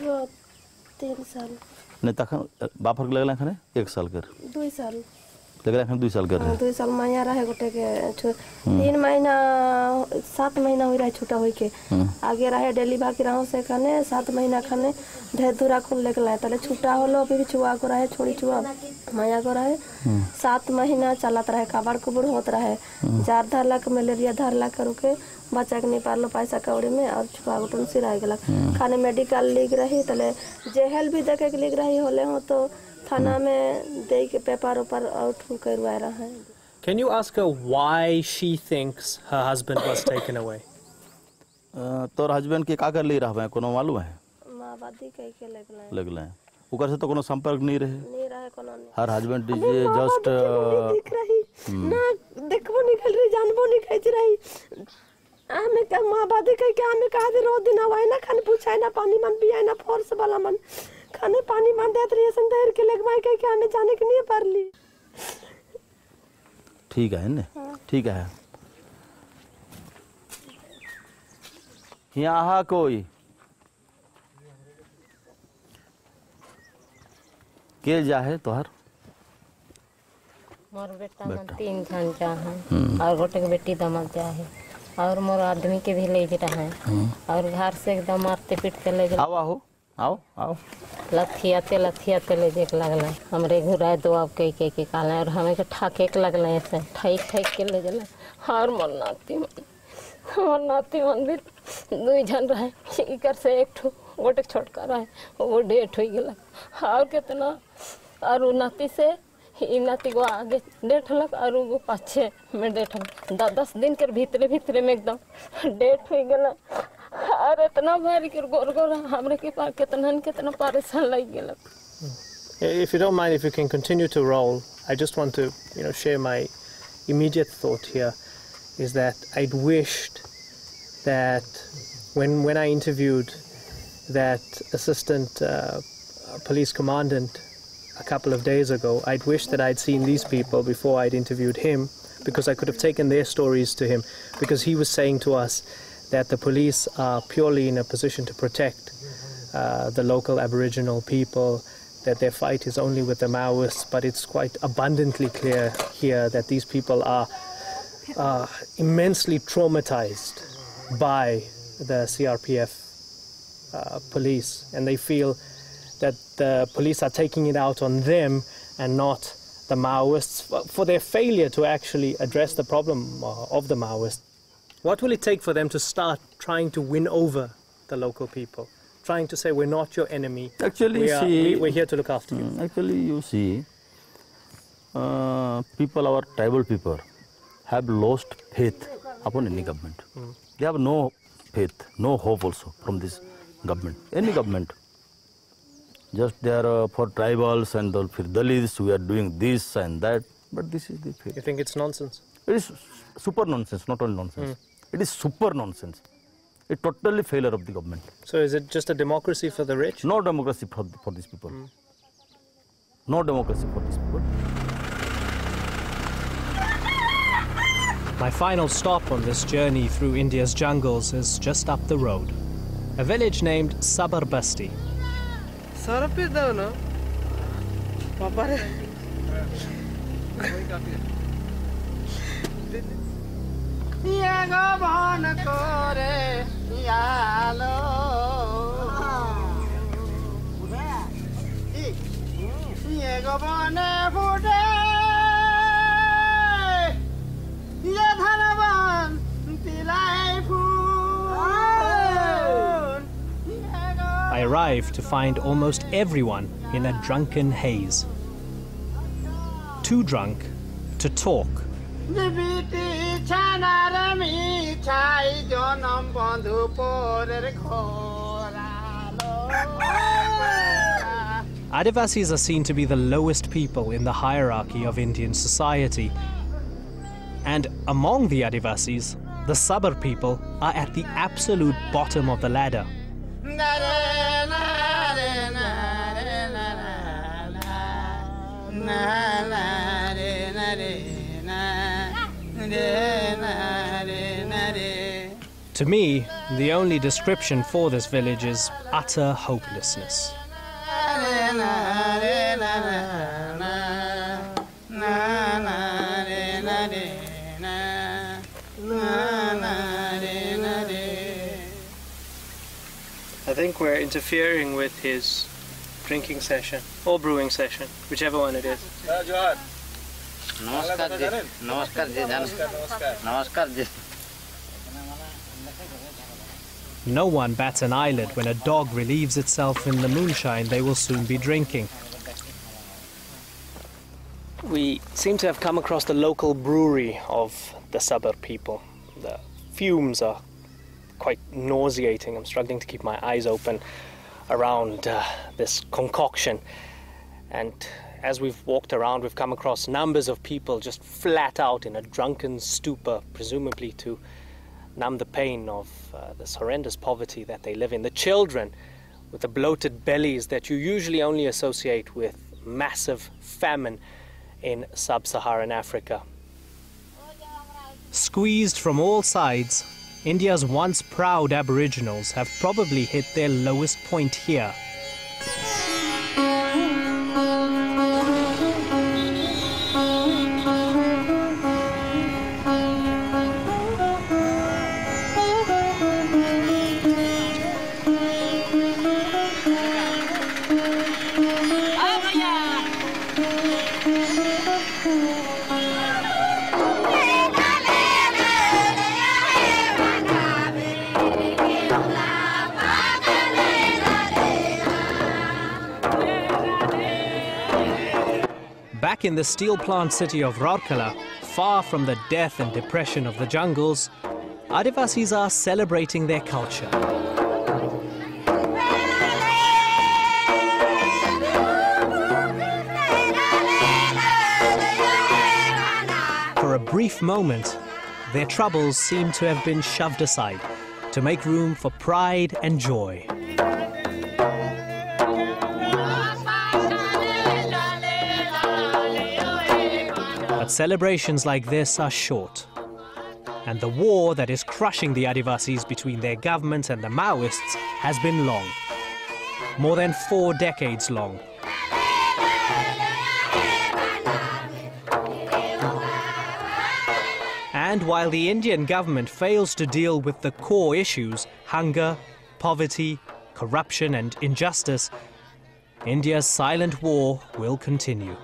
हो 3 साल ने तखन बापर के लगला खने 1 साल कर 2 साल लगला खने 2 साल कर 2 साल माया रहे गोटे के 3 महीना 7 महीना हो रहा छूटा होई के आगे रहे डेली बाकी रहो से खने 7 महीना खने ढेर धुरा खुल लेके तले छूटा होलो अभी छुआ को रहे छोड़ी छुआ माया को रहे 7 महीना चलत रहे काबाड़ कुबड़ होत रहे जार धरलक मलेरिया धरलक करू के बच्चा के नहीं पारलो पैसा कौड़ी में और छुआ गुटन से रह गला खाने मेडिकल लिख रही तले जेहल भी देखे के लिख रही होले हो तो थाना में दे के पेपर ऊपर आउट करवा रहा है. Can you ask her why she thinks her husband was taken away? तोर हस्बैंड के का कर ले रहा है कोनो मालूम है? माबादी कह के लगला है ओकर से तो कोनो संपर्क नहीं रहे कोनो नहीं. हर हस्बैंड इज जस्ट दिख रही ना देखबो निकल रही जानबो नहीं खच रही हमें का माबादी कह के हमें कहा दे रो दिन आवे ना खाने पूछाए ना पानी मन पियाए ना फोर्स वाला मन खाने पानी मन देत रही संदेर के लगवाए कह के हमें जाने के नहीं परली. ठीक है ने ठीक है. यहाँ कोई के जा है तोहर मोर बेटा मन 3 जन जा है और गोटे के बेटी दमक जा है और मोर आदमी के भी ले जा है और घर से एकदम मारते पीटते ले जा. आओ आओ आओ लथियाते ले देख लगला हमरे घुराए दो अब कह के कहला और हमें के ठाके के लगला ऐसे ठाई के ले जला और मोर नाती मन भी 2 जन रहे इकर से एक ठो गोटे छोटका रहे वो डेट हो गेला और कितना और नाती से ई नाती को आगे डेट लग और वो पाछे में डेट 10 दिन के भीतरे में एकदम डेट हो गेला और इतना भारी कर गोर हमरे के पास कितना परेशान लग गेला. If you don't mind, if you can continue to roll, I just want to share my immediate thought here is that I'd wished that when I interviewed that assistant police commandant a couple of days ago, I'd wished that I'd seen these people before I'd interviewed him, because I could have taken their stories to him, because he was saying to us that the police are purely in a position to protect the local Aboriginal people, that their fight is only with the Maoists, but it's quite abundantly clear here that these people are immensely traumatized by the CRPF police, and they feel that the police are taking it out on them and not the Maoists for their failure to actually address the problem of the Maoists. What will it take for them to start trying to win over the local people, trying to say we're not your enemy, actually we're here to look after you? Actually, you see, our tribal people have lost faith upon any government. They have no faith, no hope also from this government, any government. Just they are for tribals and for Dalits, we are doing this and that, but this is the faith. You think it's nonsense? It is super nonsense, not only nonsense. It is super nonsense. It's totally failure of the government. So is it just a democracy for the rich? No democracy for these people. No democracy for these people. My final stop on this journey through India's jungles is just up the road. A village named Sabarbasti. I arrive to find almost everyone in a drunken haze. Too drunk to talk. Adivasis are seen to be the lowest people in the hierarchy of Indian society. And among the Adivasis, the Sabar people are at the absolute bottom of the ladder. To me, the only description for this village is utter hopelessness. I think we're interfering with his drinking session or brewing session, whichever one it is. No one bats an eyelid when a dog relieves itself in the moonshine they will soon be drinking. We seem to have come across the local brewery of the Sabar people. The fumes are quite nauseating. I'm struggling to keep my eyes open around this concoction. And as we've walked around, we've come across numbers of people just flat out in a drunken stupor, presumably to numb the pain of this horrendous poverty that they live in. The children with the bloated bellies that you usually only associate with massive famine in sub-Saharan Africa. Squeezed from all sides, India's once proud Aboriginals have probably hit their lowest point here. Back in the steel plant city of Rourkela, far from the death and depression of the jungles, Adivasis are celebrating their culture. For a brief moment, their troubles seem to have been shoved aside to make room for pride and joy. But celebrations like this are short, and the war that is crushing the Adivasis between their government and the Maoists has been long, more than 4 decades long. And while the Indian government fails to deal with the core issues, hunger, poverty, corruption and injustice, India's silent war will continue.